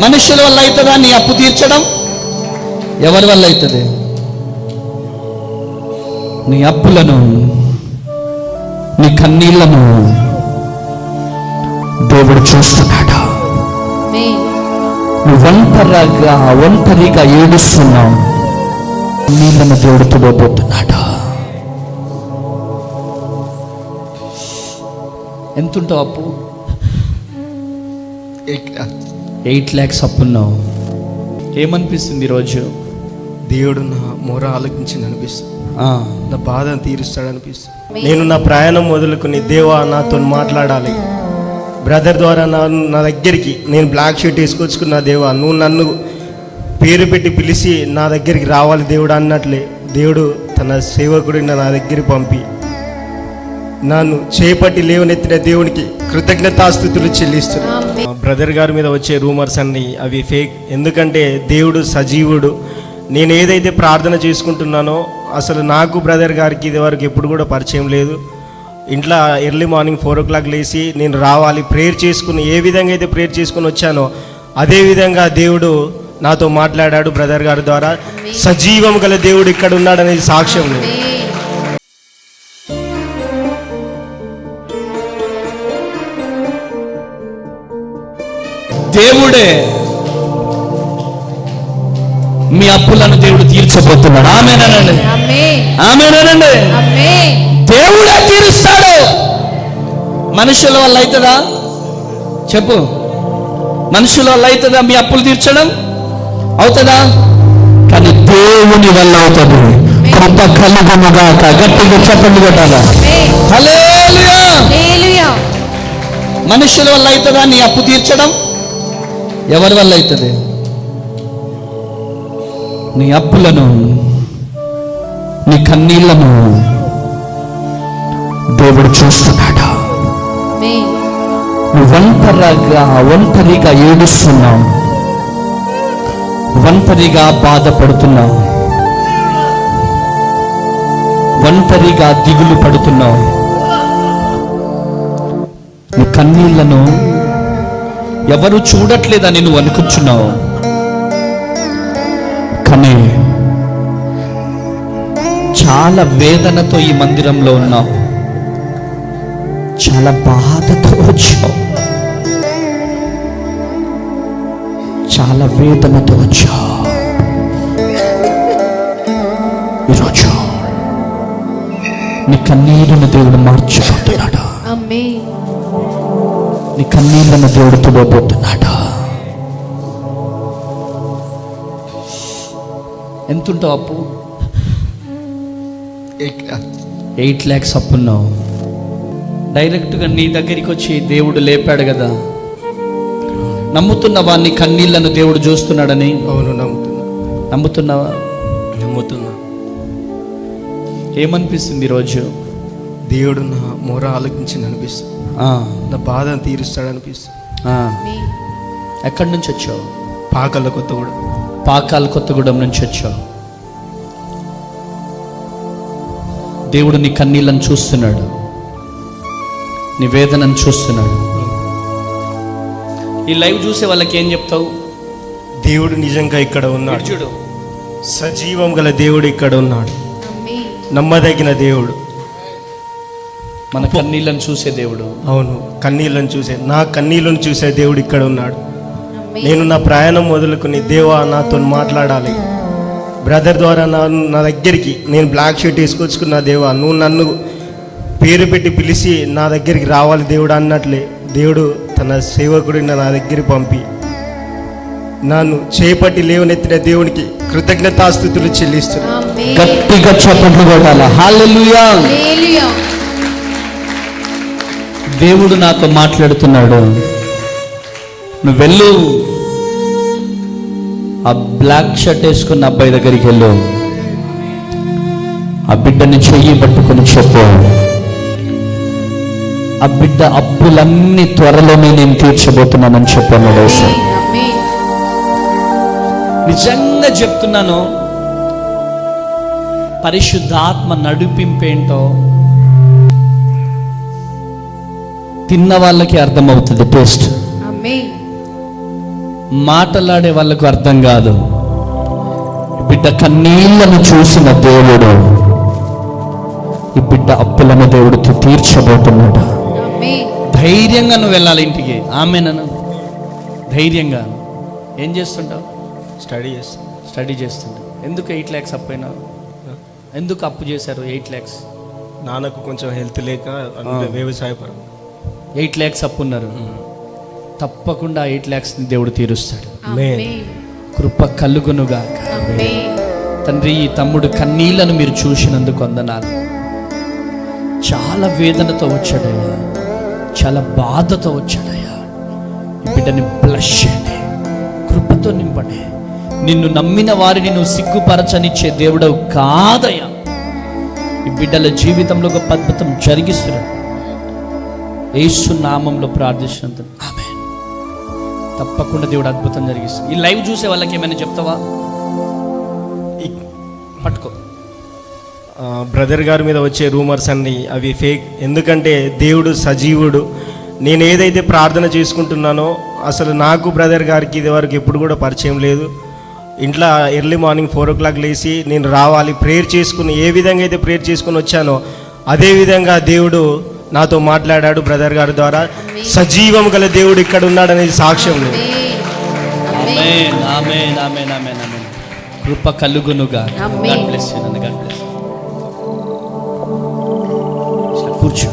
మనుషుల వల్ల అవుతుందా నీ అప్పు తీర్చడం? ఎవరి వల్ల అవుతుంది? నీ అప్పులను, నీ కన్నీళ్లను దేవుడు చూస్తున్నాడు. నువ్వు ఒంటరిగా ఏడుస్తున్నావు, నీళ్ళను దేవుడు తుడవబోతున్నాడు. ఎంతుంటావు అప్పు? 8 lakhs అప్పున్నావు. ఏమనిపిస్తుంది ఈరోజు? దేవుడు నా మొర ఆలకించింది అనిపిస్తుంది, నా బాధను తీరుస్తాడు అనిపిస్తుంది. నేను నా ప్రయాణం మొదలుకొని దేవా నాతో మాట్లాడాలి, బ్రదర్ ద్వారా నా దగ్గరికి నేను బ్లాక్ షీట్ వేసుకొచ్చుకున్నా, దేవా నువ్వు నన్ను పేరు పెట్టి పిలిచి నా దగ్గరికి రావాలి దేవుడు అన్నట్లే దేవుడు తన సేవకుడిని నా దగ్గరికి పంపి నన్ను చేపట్టి లేవనెత్తిన దేవునికి కృతజ్ఞతాస్తుతులు చెల్లిస్తున్నాను. బ్రదర్ గారి మీద వచ్చే రూమర్స్ అన్నీ అవి ఫేక్. ఎందుకంటే దేవుడు సజీవుడు. నేను ఏదైతే ప్రార్థన చేసుకుంటున్నానో అసలు నాకు బ్రదర్ గారికి ఇది వరకు ఎప్పుడు కూడా పరిచయం లేదు. ఇంట్లో ఎర్లీ మార్నింగ్ 4 o'clock లేచి నేను రావాలి, ప్రేయర్ చేసుకుని ఏ విధంగా అయితే ప్రేయర్ చేసుకుని వచ్చానో అదే విధంగా దేవుడు నాతో మాట్లాడాడు బ్రదర్ గారి ద్వారా. సజీవం గల దేవుడు ఇక్కడ ఉన్నాడనేది సాక్ష్యం. దేవుడే మీ అప్పులను దేవుడు తీర్చబోతున్నాడు. ఆమేనండి, ఆమేనండి. దేవుడే తీరుస్తాడు. మనుషుల వల్ల అవుతుందా? చెప్పు, మనుషుల వల్ల అవుతుందా మీ అప్పులు తీర్చడం? అవుతుందా? కానీ దేవుని వల్ల అవుతుంది. కృప కలుగునుగాక. గట్టిగా చెప్పండి కొట్టాలా. హల్లెలూయా. మనుషుల వల్ల అవుతుందా నీ అప్పు తీర్చడం? ఎవరి వల్ల అవుతుంది? నీ అప్పులను, నీ కన్నీళ్లను దేవుడు చూస్తున్నాడు. నువ్వు ఒంటరిగా ఏడుస్తున్నావు, ఒంటరిగా బాధపడుతున్నావు, ఒంటరిగా దిగులు పడుతున్నావు. నీ కన్నీళ్లను ఎవరు చూడట్లేదని నువ్వు అనుకుంటున్నావు, కానీ చాలా వేదనతో ఈ మందిరంలో ఉన్నావు, చాలా బాధతో వచ్చావు, చాలా వేదనతో వచ్చావు. ఈరోజు నీ కన్నీరును దేవుడు మార్చిపోతున్నాడు. నీ కన్నీళ్లను దేవుడు తుడవబోతున్నాడు. ఎంతుంటావు అప్పు? 8 lakhs అప్పున్నావు. డైరెక్ట్గా నీ దగ్గరికి వచ్చి దేవుడు లేపాడు కదా. నమ్ముతున్నావా నీ కన్నీళ్లను దేవుడు చూస్తున్నాడని? అవును, నమ్ముతున్నావా? నమ్ముతున్నా. ఏమనిపిస్తుంది ఈరోజు? దేవుడు నా మొర ఆలకించింది అనిపిస్తుంది, నా బాధను తీరుస్తాడు అనిపిస్తుంది. ఎక్కడి నుంచి వచ్చావు? పాకాల కొత్తగూడెం నుంచి వచ్చావు. దేవుడు నీ కన్నీళ్ళను చూస్తున్నాడు, నీ వేదనను చూస్తున్నాడు. ఈ లైవ్ చూసే వాళ్ళకి ఏం చెప్తావు? దేవుడు నిజంగా ఇక్కడ ఉన్నాడు. చూడు, సజీవం గల దేవుడు ఇక్కడ ఉన్నాడు, నమ్మదగిన దేవుడు, మన కన్నీళ్ళను చూసే దేవుడు. అవును, నా కన్నీళ్ళను చూసే దేవుడు ఇక్కడ ఉన్నాడు. నేను నా ప్రయాణం మొదలుకొని దేవా నాతో మాట్లాడాలి, బ్రదర్ ద్వారా నా దగ్గరికి నేను బ్లాక్ షీట్ వేసుకొచ్చుకున్నా, దేవా నువ్వు నన్ను పేరు పెట్టి పిలిచి నా దగ్గరికి రావాలి దేవుడు అన్నట్లే దేవుడు తన సేవకుడిని నా దగ్గరికి పంపి నన్ను చేపట్టి లేవనెత్తిన దేవునికి కృతజ్ఞతాస్తుతులు చెల్లిస్తున్నాను. గట్టిగా చప్పట్లు కొట్టాలా. హల్లెలూయా. దేవుడు నాతో మాట్లాడుతున్నాడు. నువ్వు వెళ్ళు, ఆ బ్లాక్ షర్ట్ వేసుకున్న అబ్బాయి దగ్గరికి వెళ్ళు, ఆ బిడ్డని చెయ్యి పట్టుకుని చెప్పు, ఆ బిడ్డ అప్పులన్నీ త్వరలోనే నేను తీర్చబోతున్నానని చెప్పాను. నిజంగా చెప్తున్నాను, పరిశుద్ధాత్మ నడిపింపేంటో తిన్న వాళ్ళకి అర్థమవుతుంది. టేస్ట్ మాటలాడే వాళ్ళకు అర్థం కాదు. బిడ్డ కన్నీళ్లను చూసిన దేవుడు ఈ బిడ్డ అప్పులను దేవుడితో తీర్చబోతున్నాడు. ధైర్యంగా నువ్వు వెళ్ళాలి ఇంటికి. ఆమెనను ధైర్యంగా. ఏం చేస్తుంటావు? స్టడీ చేస్తుంటావు. ఎందుకు 8 lakhs అప్పు అయినా? ఎందుకు అప్పు చేశారు 8 lakhs? నాన్నకు కొంచెం హెల్త్ లేక వ్యవసాయపరం 8 lakhs అప్పు ఉన్నారు. తప్పకుండా 8 lakhs దేవుడు తీరుస్తాడు. కృప కలుగునుగా. తండ్రి, ఈ తమ్ముడు కన్నీళ్లను మీరు చూసినందుకు వందనాలు. చాలా వేదనతో వచ్చాడయ్యా, చాలా బాధతో వచ్చాడయ్యా. ఈ బిడ్డని బ్లెస్ చేయండి, కృపతో నింపండి. నిన్ను నమ్మిన వారిని నువ్వు సిగ్గుపరచనిచ్చే దేవుడవు కాదయ్యా. ఈ బిడ్డల జీవితంలో ఒక అద్భుతం జరిగిస్తున్నాడు. యేసు నామంలో ప్రార్థిస్తున్నందుకు ఆమేన్. తప్పకుండా దేవుడు అద్భుతం జరిగిస్తాడు. ఈ లైవ్ చూసే వాళ్ళకి ఏమైనా చెప్తావా? పట్టుకో. బ్రదర్ గారి మీద వచ్చే రూమర్స్ అన్ని అవి ఫేక్. ఎందుకంటే దేవుడు సజీవుడు. నేను ఏదైతే ప్రార్థన చేసుకుంటున్నానో అసలు నాకు బ్రదర్ గారికి ఇది వరకు ఎప్పుడు కూడా పరిచయం లేదు. ఇంట్లో ఎర్లీ మార్నింగ్ 4 o'clock లేచి నేను రావాలి, ప్రేయర్ చేసుకుని ఏ విధంగా అయితే ప్రేయర్ చేసుకుని వచ్చానో అదే విధంగా దేవుడు నాతో మాట్లాడాడు బ్రదర్ గారి ద్వారా. సజీవం గల దేవుడు ఇక్కడ ఉన్నాడనేది సాక్ష్యం. ఆమేన్, ఆమేన్, ఆమేన్, ఆమేన్, ఆమేన్. కృప కలుగునుగా. God bless you. కూర్చో.